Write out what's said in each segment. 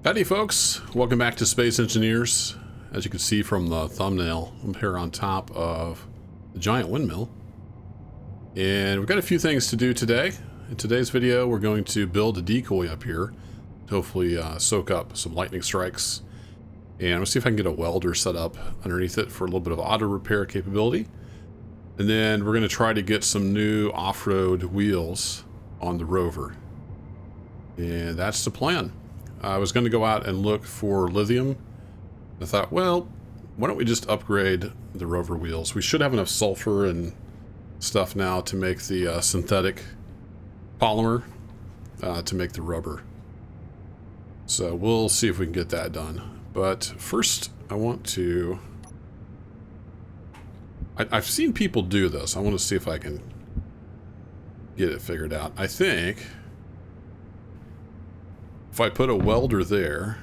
Howdy folks, welcome back to Space Engineers. As you can see from the thumbnail, I'm here on top of the giant windmill. And we've got a few things to do today. In today's video, we're going to build a decoy up here to hopefully soak up some lightning strikes. And I'm going to see if I can get a welder set up underneath it for a little bit of auto repair capability. And then we're going to try to get some new off-road wheels on the Rover. And that's the plan. I was going to go out and look for lithium. I thought, well, why don't we just upgrade the Rover wheels? We should have enough sulfur and stuff now to make the synthetic polymer to make the rubber. So we'll see if we can get that done. But first, I want to... I've seen people do this. I want to see if I can get it figured out. I think... if I put a welder there,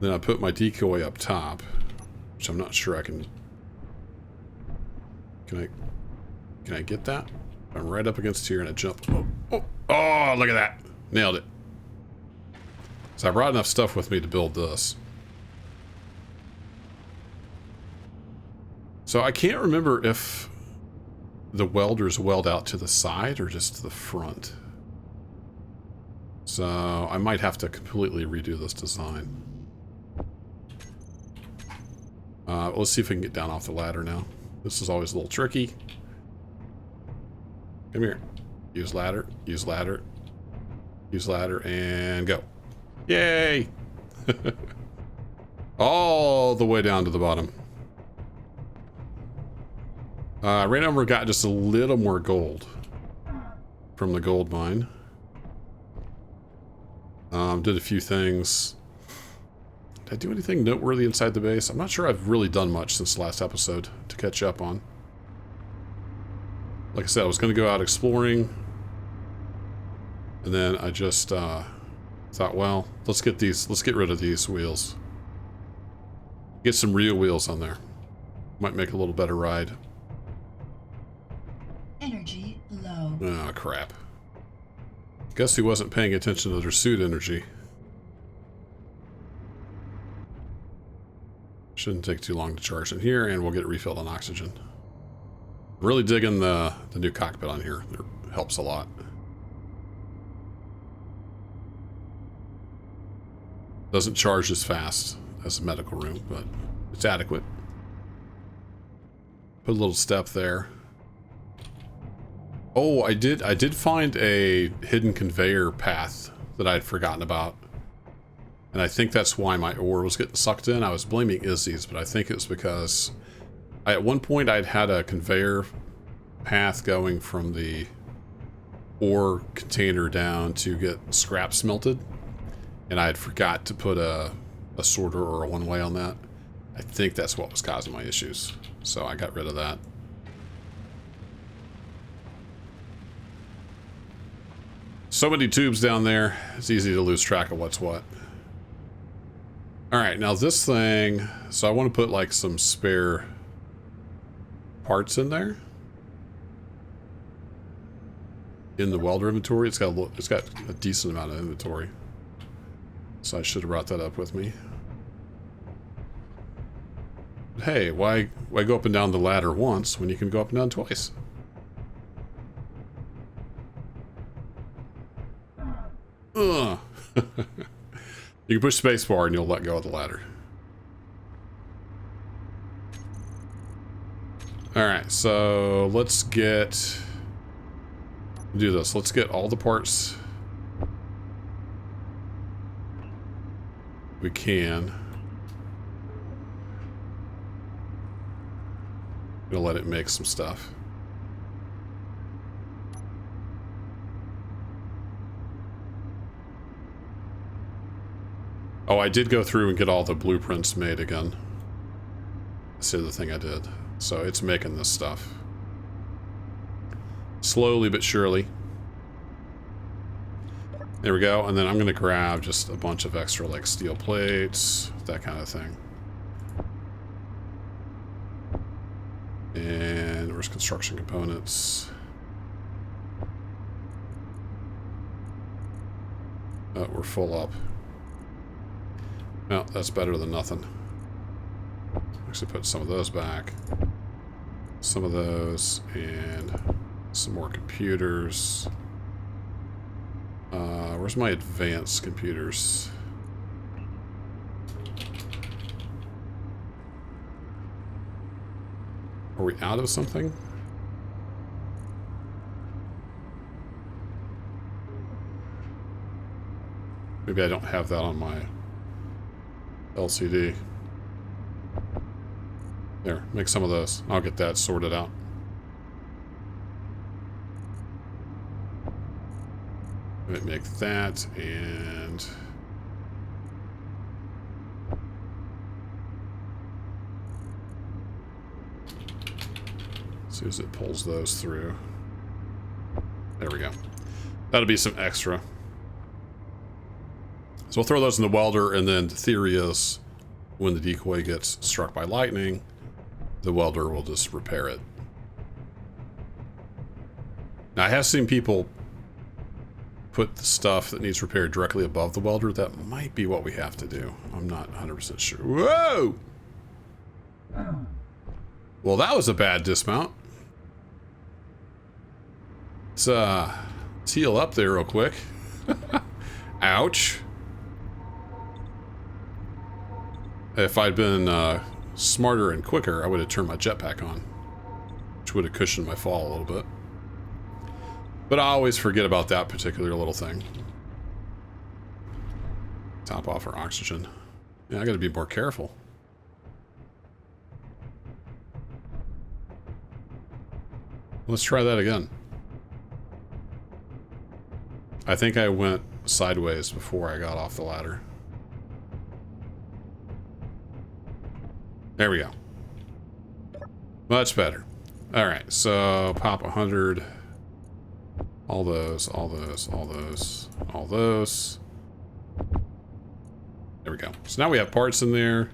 then I put my decoy up top, which I'm not sure I can... Can I get that? I'm right up against here and I jump. Oh, look at that. Nailed it. So I brought enough stuff with me to build this. So I can't remember if the welders weld out to the side or just to the front. So I might have to completely redo this design. Let's see if we can get down off the ladder now. This is always a little tricky. Come here. Use ladder, use ladder, use ladder, and go. Yay! All the way down to the bottom. Ran over and got just a little more gold from the gold mine. Did a few things. Did I do anything noteworthy inside the base? I'm not sure I've really done much since the last episode to catch up on. Like I said, I was going to go out exploring. And then I just thought, well, let's get rid of these wheels. Get some real wheels on there. Might make a little better ride. Energy low. Oh, crap. Guess he wasn't paying attention to their suit energy. Shouldn't take too long to charge in here, and we'll get it refilled on oxygen. Really digging the new cockpit on here. It helps a lot. Doesn't charge as fast as the medical room, but it's adequate. Put a little step there. Oh, I did find a hidden conveyor path that I had forgotten about. And I think that's why my ore was getting sucked in. I was blaming Izzy's, but I think it was because at one point I'd had a conveyor path going from the ore container down to get scrap smelted. And I had forgot to put a sorter or a one-way on that. I think that's what was causing my issues. So I got rid of that. So many tubes down there, it's easy to lose track of what's what. Alright, now this thing, so I want to put like some spare parts in there. In the welder inventory, it's got a decent amount of inventory. So I should have brought that up with me. But hey, why go up and down the ladder once when you can go up and down twice? Ugh. You can push spacebar and you'll let go of the ladder. Alright, so let's do this. Let's get all the parts we can. Gonna let it make some stuff. Oh, I did go through and get all the blueprints made again. That's the other thing I did. So it's making this stuff. Slowly but surely. There we go. And then I'm going to grab just a bunch of extra like steel plates, that kind of thing. And where's construction components? We're full up. Well, that's better than nothing. Actually put some of those back. Some of those, and some more computers. Where's my advanced computers? Are we out of something? Maybe I don't have that on my LCD. There, make some of those. I'll get that sorted out. Make that, and as soon as it pulls those through. There we go. That'll be some extra. So we'll throw those in the welder, and then the theory is when the decoy gets struck by lightning, the welder will just repair it. Now, I have seen people put the stuff that needs repaired directly above the welder. That might be what we have to do. I'm not 100% sure. Whoa! Well, that was a bad dismount. Let's heal up there real quick. Ouch. If I'd been smarter and quicker, I would have turned my jetpack on, which would have cushioned my fall a little bit. But I always forget about that particular little thing. Top off our oxygen. Yeah, I gotta be more careful. Let's try that again. I think I went sideways before I got off the ladder. There we go. Much better. Alright, so pop 100. All those, all those, all those, all those. There we go. So now we have parts in there.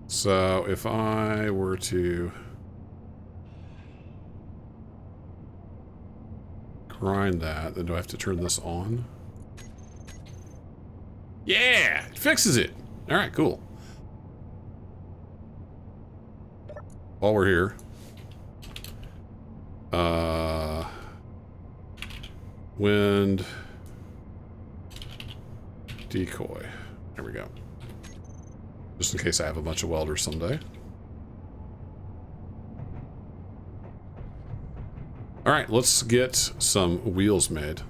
So if I were to grind that, then do I have to turn this on? Yeah! It fixes it! Alright, cool. While we're here. Wind. Decoy. There we go. Just in case I have a bunch of welders someday. Alright, let's get some wheels made.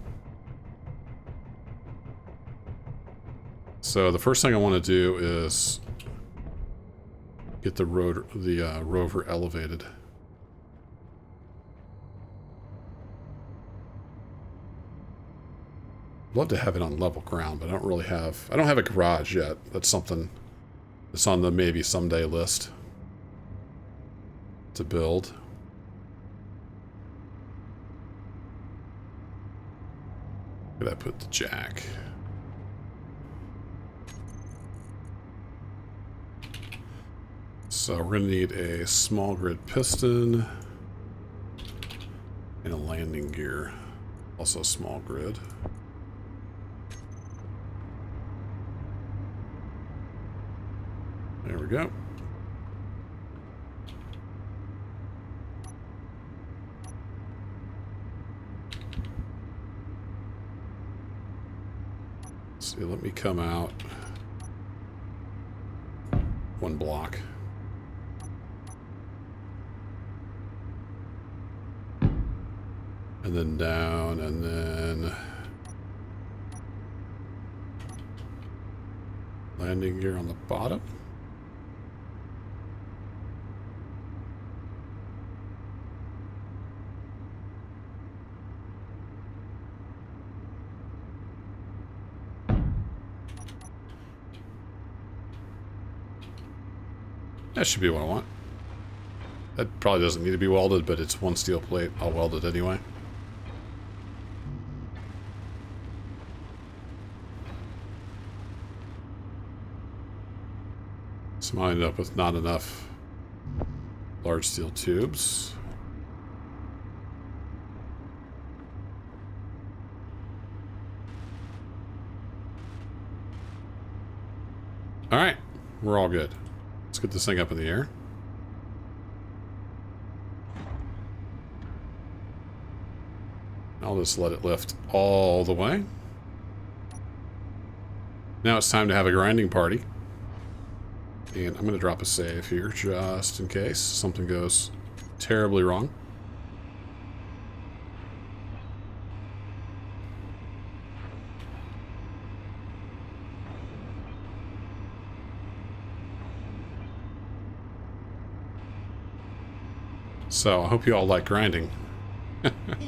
So the first thing I want to do is get the rover elevated. Love to have it on level ground, but I don't have a garage yet. That's something that's on the maybe someday list to build. Where did I put the jack? So we're gonna need a small grid piston and a landing gear. Also small grid. There we go. Let's see, let me come out one block. And then down, and then landing gear on the bottom. That should be what I want. That probably doesn't need to be welded, but it's one steel plate. I'll weld it anyway. So I ended up with not enough large steel tubes. All right, we're all good. Let's get this thing up in the air. I'll just let it lift all the way. Now it's time to have a grinding party. And I'm going to drop a save here just in case something goes terribly wrong. So, I hope you all like grinding. Inventory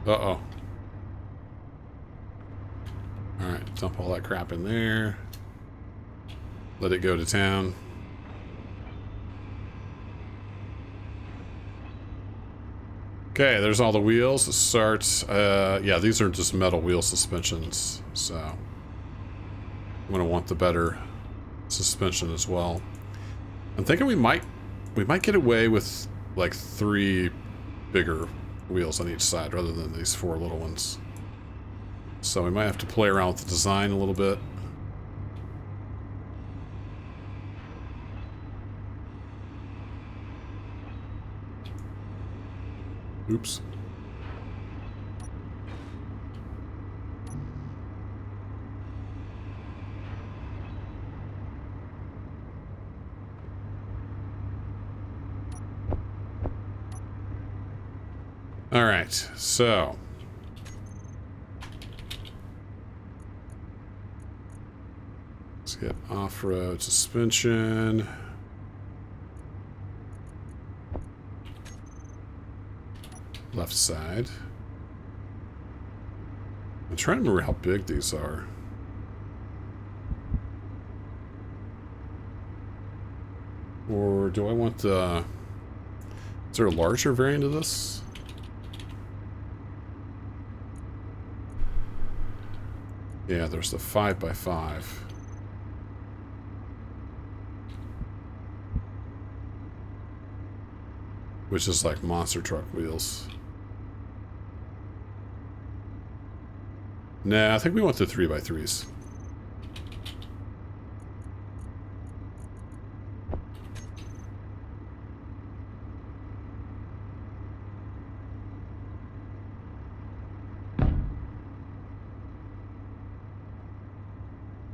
full. Uh-oh. Alright, dump all that crap in there. Let it go to town. Okay, there's all the wheels. It starts, yeah, these are just metal wheel suspensions, so I'm gonna want the better suspension as well. I'm thinking we might get away with like 3 bigger wheels on each side rather than these 4 little ones. So we might have to play around with the design a little bit. Oops. All right, so let's get off-road suspension. Left side. I'm trying to remember how big these are. Or do I want the... Is there a larger variant of this? Yeah, there's the 5x5. Which is like monster truck wheels. Nah, I think we want the 3x3s.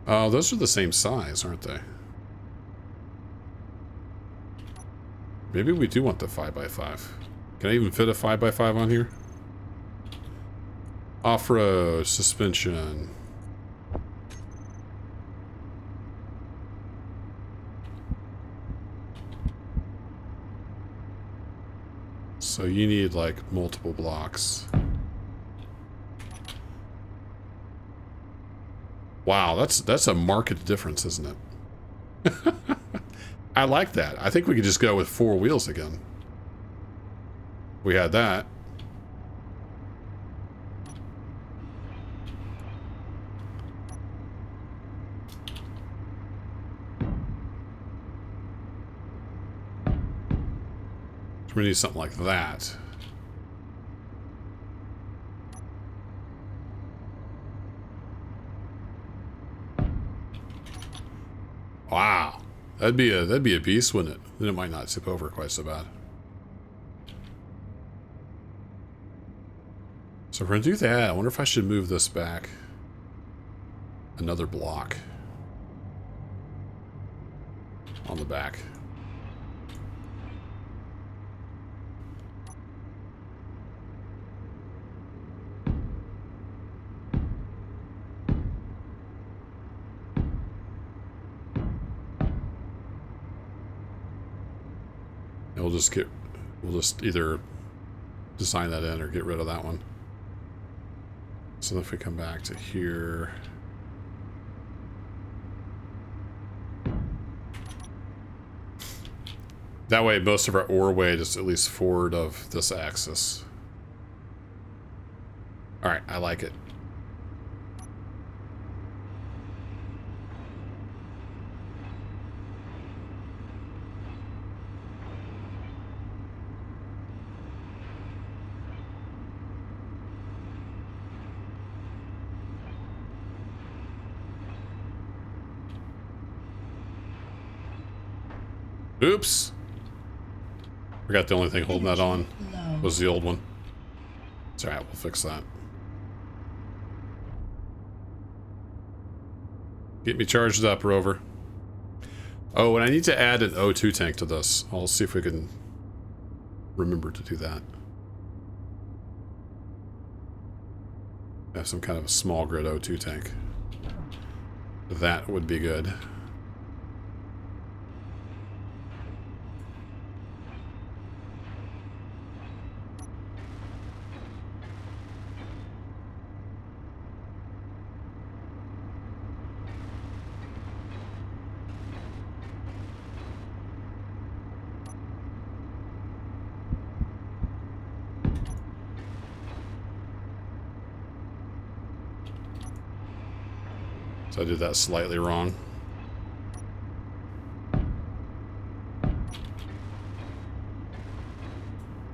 Oh, those are the same size, aren't they? Maybe we do want the 5x5. Can I even fit a 5x5 on here? Off-road suspension. So you need like multiple blocks. Wow, that's a marked difference, isn't it? I like that. I think we could just go with 4 wheels again. We had that. So we need something like that. Wow. That'd be a beast, wouldn't it? Then it might not tip over quite so bad. So we're gonna do that. I wonder if I should move this back another block on the back. And we'll just either design that in or get rid of that one. So if we come back to here, that way most of our ore weight is at least forward of this axis. All right, I like it. Oops. Forgot the only thing holding that on Low. was the old one. It's alright, we'll fix that. Get me charged up, Rover. Oh, and I need to add an O2 tank to this. I'll see if we can remember to do that. Have some kind of a small grid O2 tank. That would be good. So I did that slightly wrong.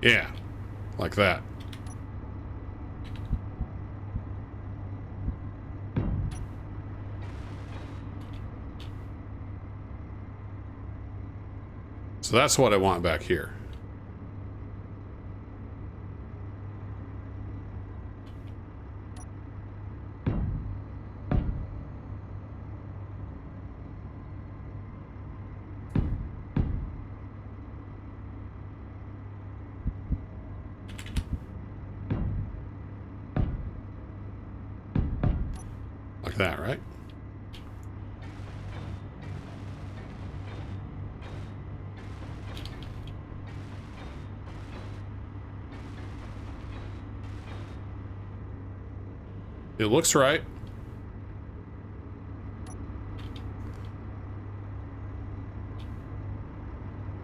Yeah, like that. So that's what I want back here. Like that, right? It looks right.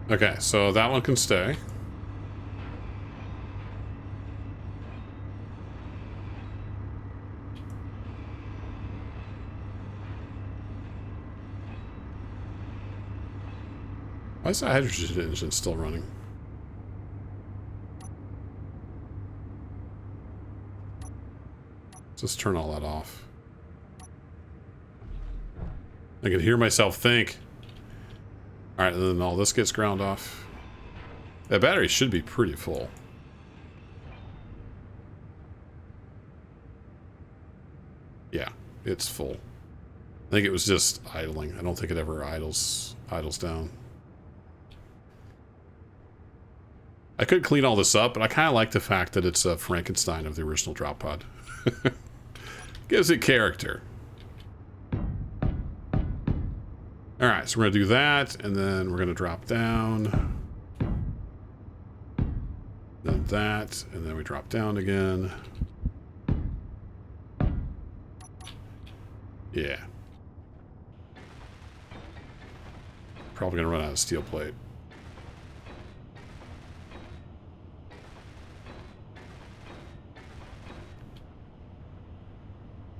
Okay, so that one can stay. Why is that hydrogen engine still running? Let's just turn all that off. I can hear myself think. Alright, and then all this gets ground off. That battery should be pretty full. Yeah, it's full. I think it was just idling. I don't think it ever idles down. I could clean all this up, but I kind of like the fact that it's a Frankenstein of the original drop pod. Gives it character. Alright, so we're going to do that, and then we're going to drop down. Then that, and then we drop down again. Yeah. Probably going to run out of steel plate.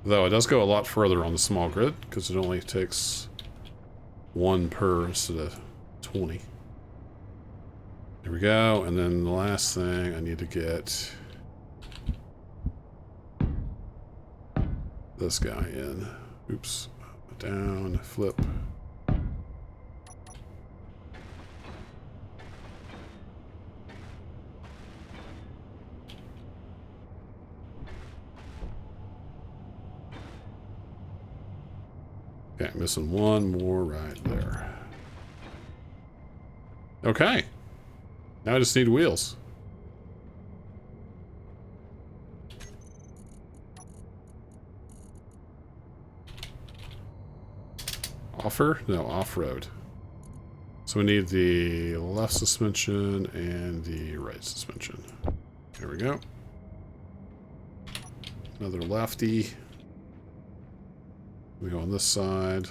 Though it does go a lot further on the small grid, because it only takes one per instead of 20. There we go, and then the last thing I need to get this guy in. Oops. Down, flip. Okay, missing one more right there. Okay. Now I just need wheels. Offer? No, off-road. So we need the left suspension and the right suspension. There we go. Another lefty. We go on this side.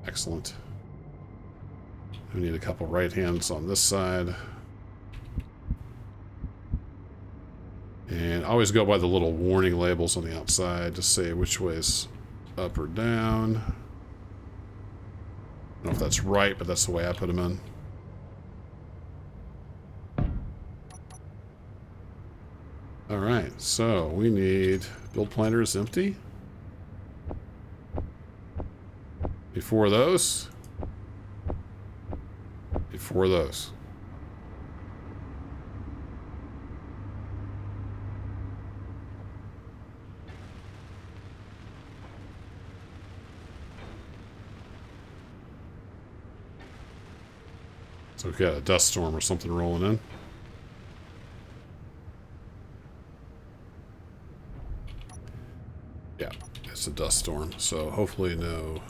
Excellent. We need a couple right hands on this side. And I always go by the little warning labels on the outside to say which way is up or down. I don't know if that's right, but that's the way I put them in. Alright, so we need build planner is empty. Need 4 of those. Need 4 of those. So we've got a dust storm or something rolling in. Yeah, it's a dust storm, so hopefully no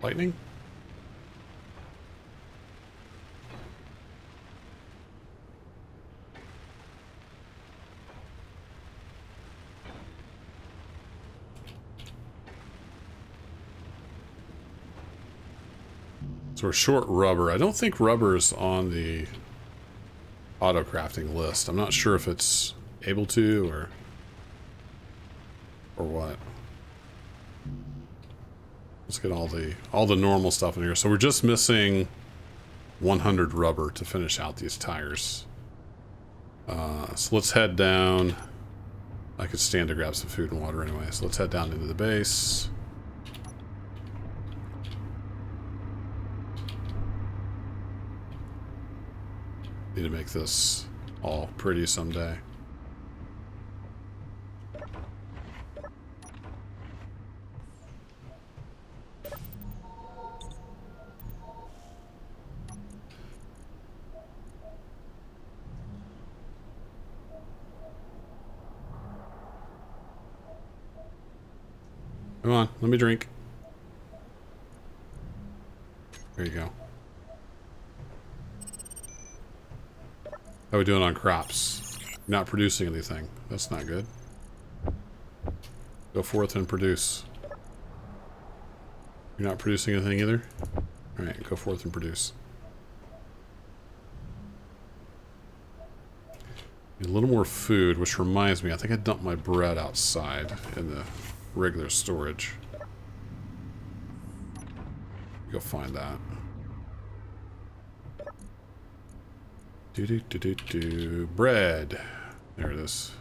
lightning. So we're short rubber. I don't think rubber is on the auto crafting list. I'm not sure if it's able to or what. Let's get all the normal stuff in here. So we're just missing 100 rubber to finish out these tires. So let's head down. I could stand to grab some food and water anyway. So let's head down into the base. Need to make this all pretty someday. Come on, let me drink. There you go. How are we doing on crops? Not producing anything. That's not good. Go forth and produce. You're not producing anything either? Alright, go forth and produce. Need a little more food, which reminds me, I think I dumped my bread outside in the regular storage. Go find that. Bread. There it is.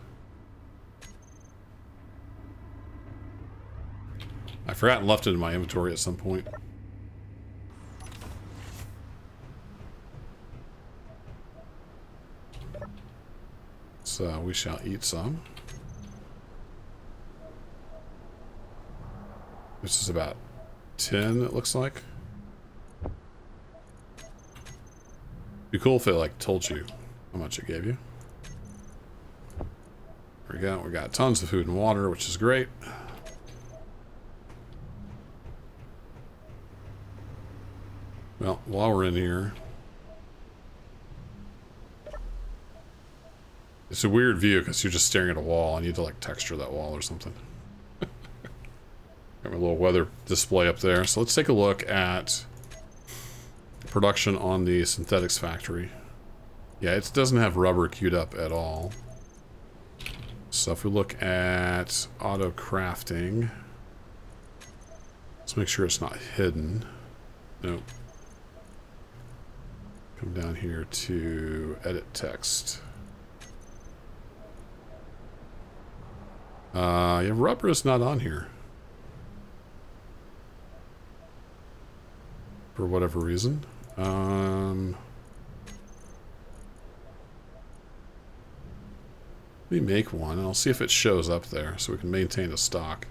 I forgot and left it in my inventory at some point. So we shall eat some. This is about 10, it looks like. Be cool if it like told you how much it gave you. There we go. We got tons of food and water, which is great. Well, while we're in here, it's a weird view because you're just staring at a wall. I need to like texture that wall or something. Got my little weather display up there. So let's take a look at production on the synthetics factory. Yeah, it doesn't have rubber queued up at all. So if we look at auto crafting, let's make sure it's not hidden. Nope. Come down here to edit text. Yeah, rubber is not on here. For whatever reason. Let me make one, and I'll see if it shows up there, so we can maintain a stock.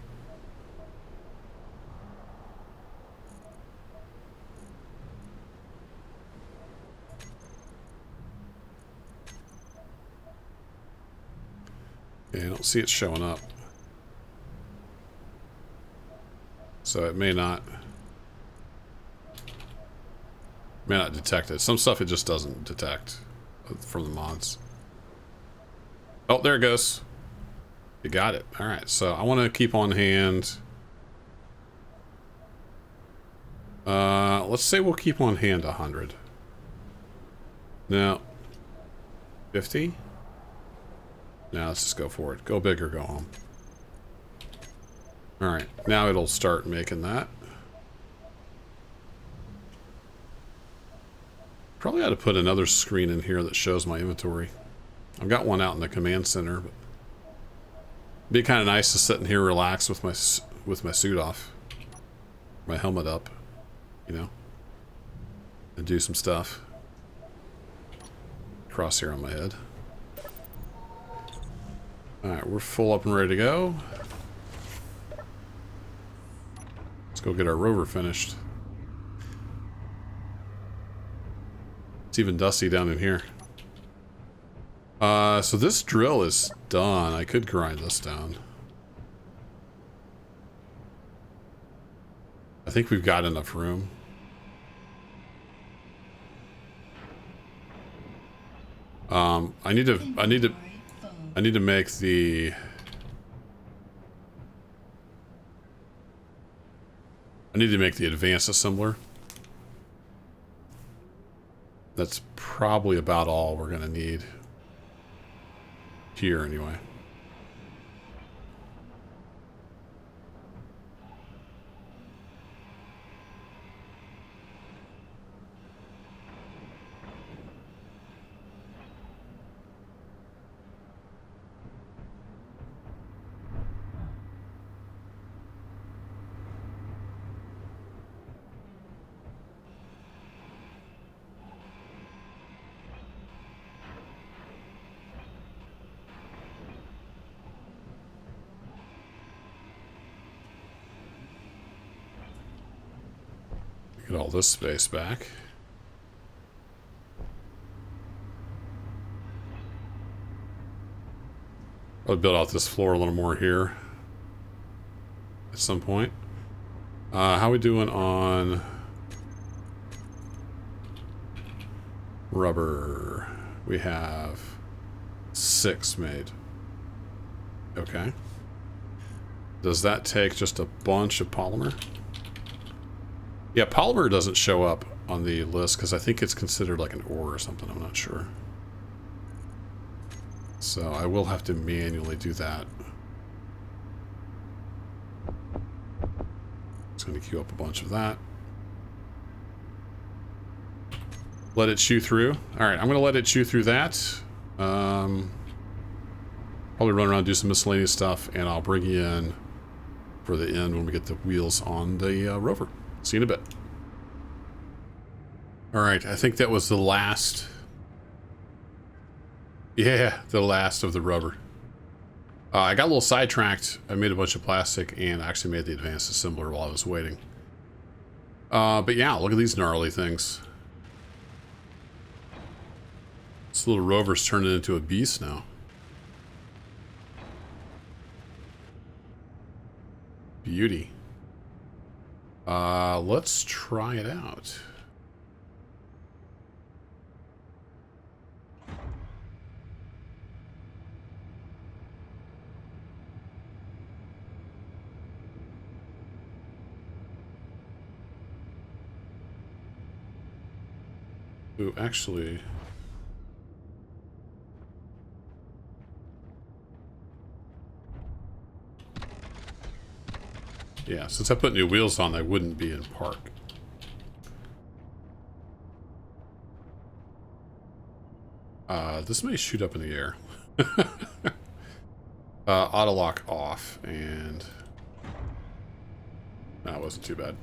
Yeah, I don't see it showing up. So it may not detect it. Some stuff it just doesn't detect from the mods. Oh, there it goes. You got it. Alright, so I want to keep on hand. Let's say we'll keep on hand 100. No. 50? Now let's just go for it. Go big or go home. Alright, now it'll start making that. Probably ought to put another screen in here that shows my inventory. I've got one out in the command center, but it'd be kind of nice to sit in here, relax with my suit off, my helmet up. you know, and do some stuff. Crosshair on my head. Alright, we're full up and ready to go. Let's go get our rover finished. It's even dusty down in here. So this drill is done. I could grind this down. I think we've got enough room. I need to make the... I need to make the advanced assembler. That's probably about all we're gonna need. Here, anyway. Get all this space back. I'll build out this floor a little more here at some point. How we doing on rubber? We have 6 made. Okay. Does that take just a bunch of polymer? Yeah, polymer doesn't show up on the list because I think it's considered like an ore or something. I'm not sure. So I will have to manually do that. It's going to queue up a bunch of that. Let it chew through. Alright, I'm going to let it chew through that. Probably run around, do some miscellaneous stuff, and I'll bring you in for the end when we get the wheels on the rover. See you in a bit. Alright, I think that was the last... Yeah, the last of the rubber. I got a little sidetracked. I made a bunch of plastic and actually made the advanced assembler while I was waiting. But yeah, look at these gnarly things. This little rover's turning into a beast now. Beauty. Let's try it out. Ooh, actually... Yeah, since I put new wheels on, they wouldn't be in park. This may shoot up in the air. Auto lock off, and... That wasn't too bad.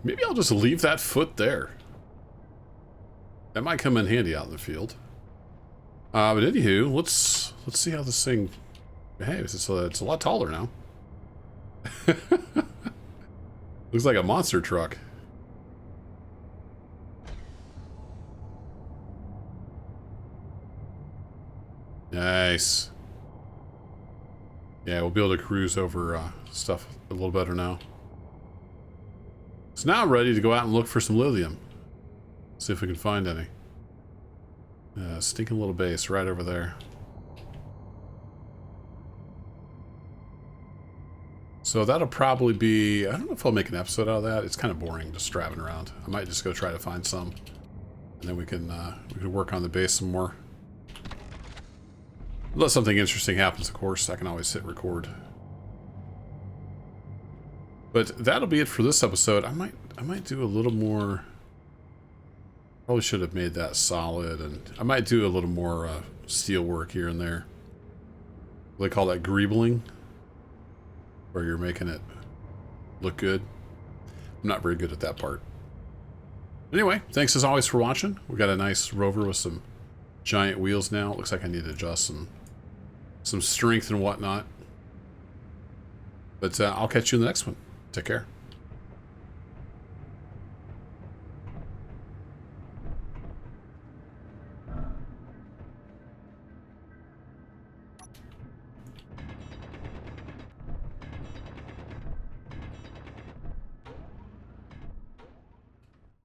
Maybe I'll just leave that foot there. That might come in handy out in the field. But anywho, let's see how this thing behaves. It's a lot taller now. Looks like a monster truck. Nice. Yeah, we'll be able to cruise over stuff a little better now. So now I'm ready to go out and look for some lithium. See if we can find any. Stinking little base right over there. So that'll probably be... I don't know if I'll make an episode out of that. It's kind of boring just driving around. I might just go try to find some. And then we can work on the base some more. Unless something interesting happens, of course, I can always hit record. But that'll be it for this episode. I might do a little more... Probably should have made that solid, and I might do a little more steel work here and there. They call that greebling, where you're making it look good. I'm not very good at that part. Anyway, thanks as always for watching. We got a nice Rover with some giant wheels now. It looks like I need to adjust some strength and whatnot. But I'll catch you in the next one. Take care.